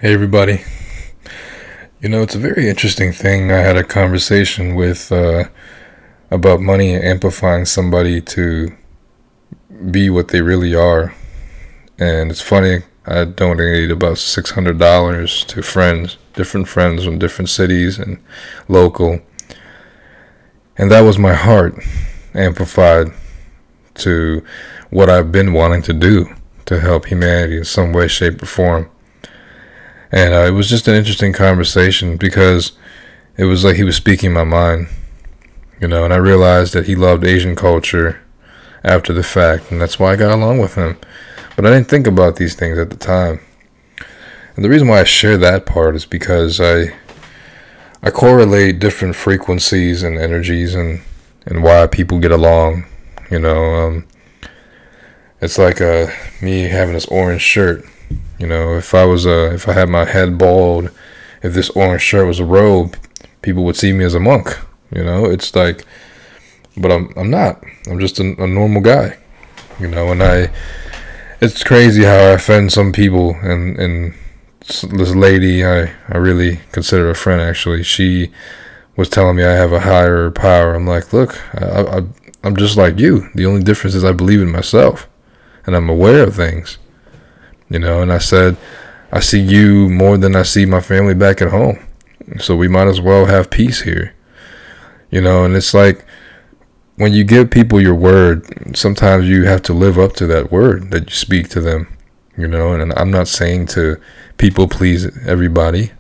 Hey everybody. It's a very interesting thing. I had a conversation with about money amplifying somebody to be what they really are. And it's funny, I donated about $600 to friends, different friends from different cities and local. And that was my heart amplified to what I've been wanting to do to help humanity in some way, shape, or form. And it was just an interesting conversation because it was like he was speaking my mind, and I realized that he loved Asian culture after the fact, and that's why I got along with him. But I didn't think about these things at the time. And the reason why I share that part is because I correlate different frequencies and energies and why people get along. It's like me having this orange shirt. If I had my head bald, if this orange shirt was a robe, people would see me as a monk. It's like, but I'm not. I'm just a normal guy. It's crazy how I offend some people. And this lady, I really consider a friend actually. She was telling me I have a higher power. I'm like, look, I'm just like you. The only difference is I believe in myself, and I'm aware of things. And I said, I see you more than I see my family back at home. So we might as well have peace here. And it's like when you give people your word, sometimes you have to live up to that word that you speak to them. And I'm not saying to people please everybody.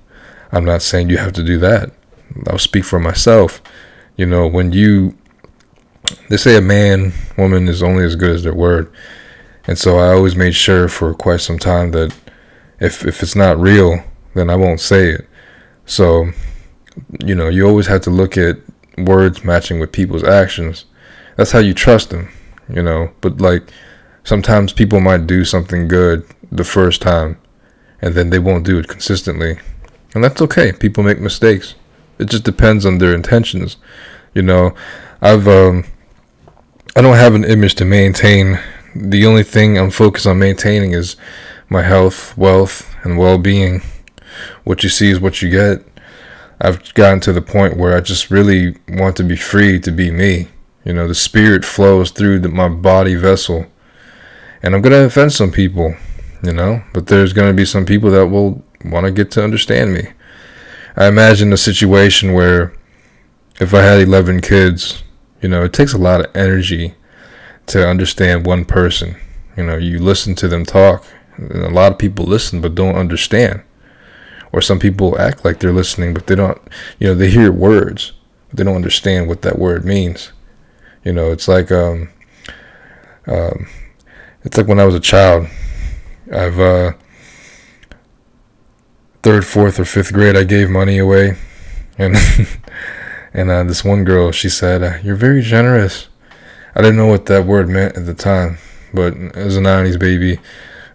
I'm not saying you have to do that. I'll speak for myself. When they say a man, woman is only as good as their word. And so I always made sure for quite some time that if it's not real, then I won't say it. So, you always have to look at words matching with people's actions. That's how you trust them, But like sometimes people might do something good the first time and then they won't do it consistently. And that's okay. People make mistakes. It just depends on their intentions. I don't have an image to maintain. The only thing I'm focused on maintaining is my health, wealth, and well-being. What you see is what you get. I've gotten to the point where I just really want to be free to be me. The spirit flows through my body vessel. And I'm going to offend some people, but there's going to be some people that will want to get to understand me. I imagine a situation where if I had 11 kids, it takes a lot of energy to understand one person. You listen to them talk, and a lot of people listen but don't understand. Or some people act like they're listening, but they don't, they hear words, but they don't understand what that word means. It's like when I was a child. I've third, fourth, or fifth grade, I gave money away, and and this one girl, she said, "You're very generous." I didn't know what that word meant at the time, but as a 90s baby,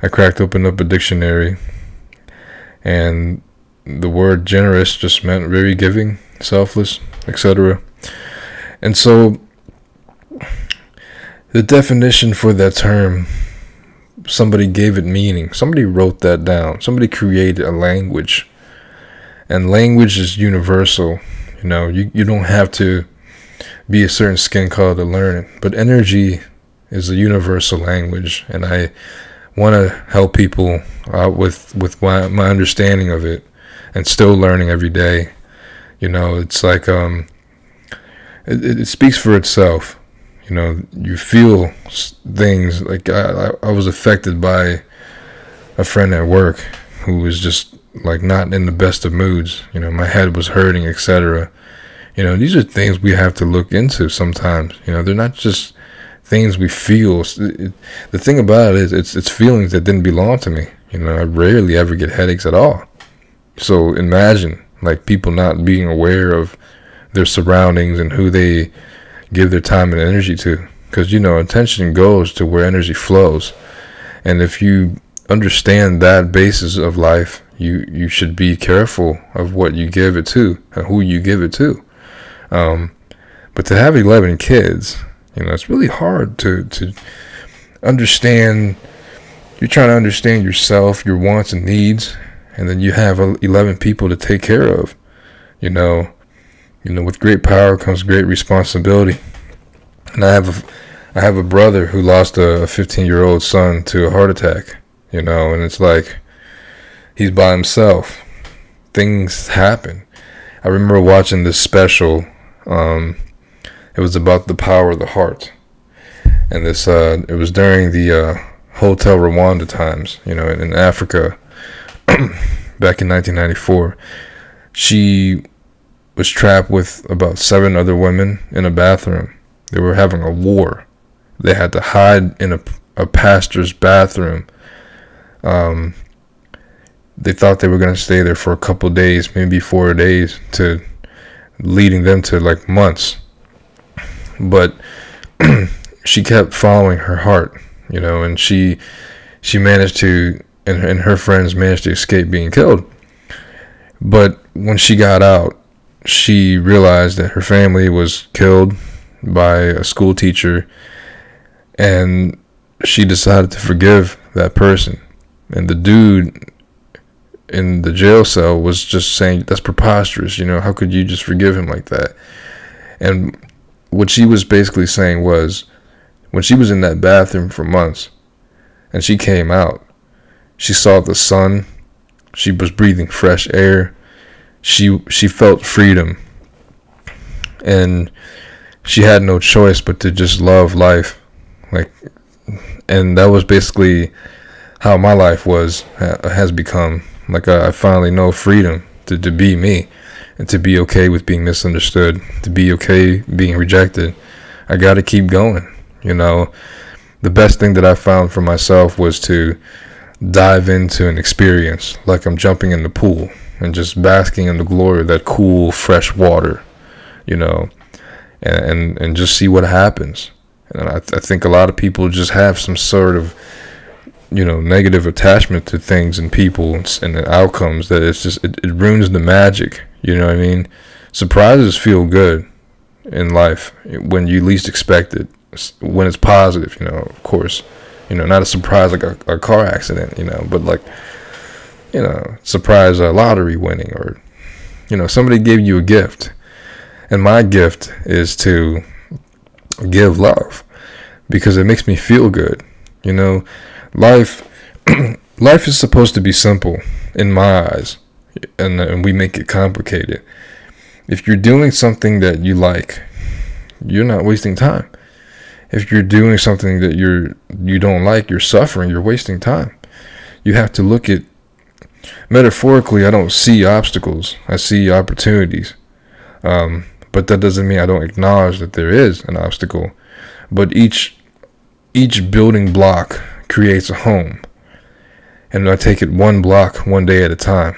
I cracked open up a dictionary, and the word generous just meant very giving, selfless, etc. And so the definition for that term, somebody gave it meaning. Somebody wrote that down. Somebody created a language, and language is universal. You don't have to be a certain skin color to learn it, but energy is a universal language, and I want to help people out with my understanding of it, and still learning every day. It's like it speaks for itself. You feel things. Like I was affected by a friend at work who was just like not in the best of moods. My head was hurting, etc. These are things we have to look into sometimes. They're not just things we feel. The thing about it is it's feelings that didn't belong to me. I rarely ever get headaches at all. So imagine like people not being aware of their surroundings and who they give their time and energy to. Because, attention goes to where energy flows. And if you understand that basis of life, you should be careful of what you give it to and who you give it to. But to have 11 kids, it's really hard to understand. You're trying to understand yourself, your wants and needs, and then you have 11 people to take care of. You know, with great power comes great responsibility. And I have a brother who lost a 15-year-old son to a heart attack. And it's like he's by himself. Things happen. I remember watching this special. It was about the power of the heart, and it was during the Hotel Rwanda times. In Africa, back in 1994. She was trapped with about 7 other women in a bathroom. They were having a war. They had to hide in a pastor's bathroom. They thought they were going to stay there for a couple days, maybe 4 days, leading them to like months. But she kept following her heart, and she managed to, and her friends managed to escape being killed. But when she got out, she realized that her family was killed by a school teacher, and she decided to forgive that person. And the dude in the jail cell was just saying, that's preposterous, how could you just forgive him like that? And what she was basically saying was, when she was in that bathroom for months and she came out, she saw the sun, she was breathing fresh air, she felt freedom, and she had no choice but to just love life. And that was basically how my life has become. I finally know freedom to be me, and to be okay with being misunderstood, to be okay being rejected. I got to keep going. The best thing that I found for myself was to dive into an experience like I'm jumping in the pool and just basking in the glory of that cool, fresh water, and just see what happens. And I think a lot of people just have some sort of, negative attachment to things and people and the outcomes, that it's just, it ruins the magic. You know what I mean? Surprises feel good in life when you least expect it, when it's positive, of course. Not a surprise like a car accident, but surprise lottery winning, or, somebody gave you a gift. And my gift is to give love, because it makes me feel good. Life is supposed to be simple in my eyes, and we make it complicated. If you're doing something that you like, you're not wasting time. If you're doing something that you don't like, you're suffering, you're wasting time. You have to look at, metaphorically, I don't see obstacles, I see opportunities. But that doesn't mean I don't acknowledge that there is an obstacle. But each building block creates a home. And I take it one block, one day at a time.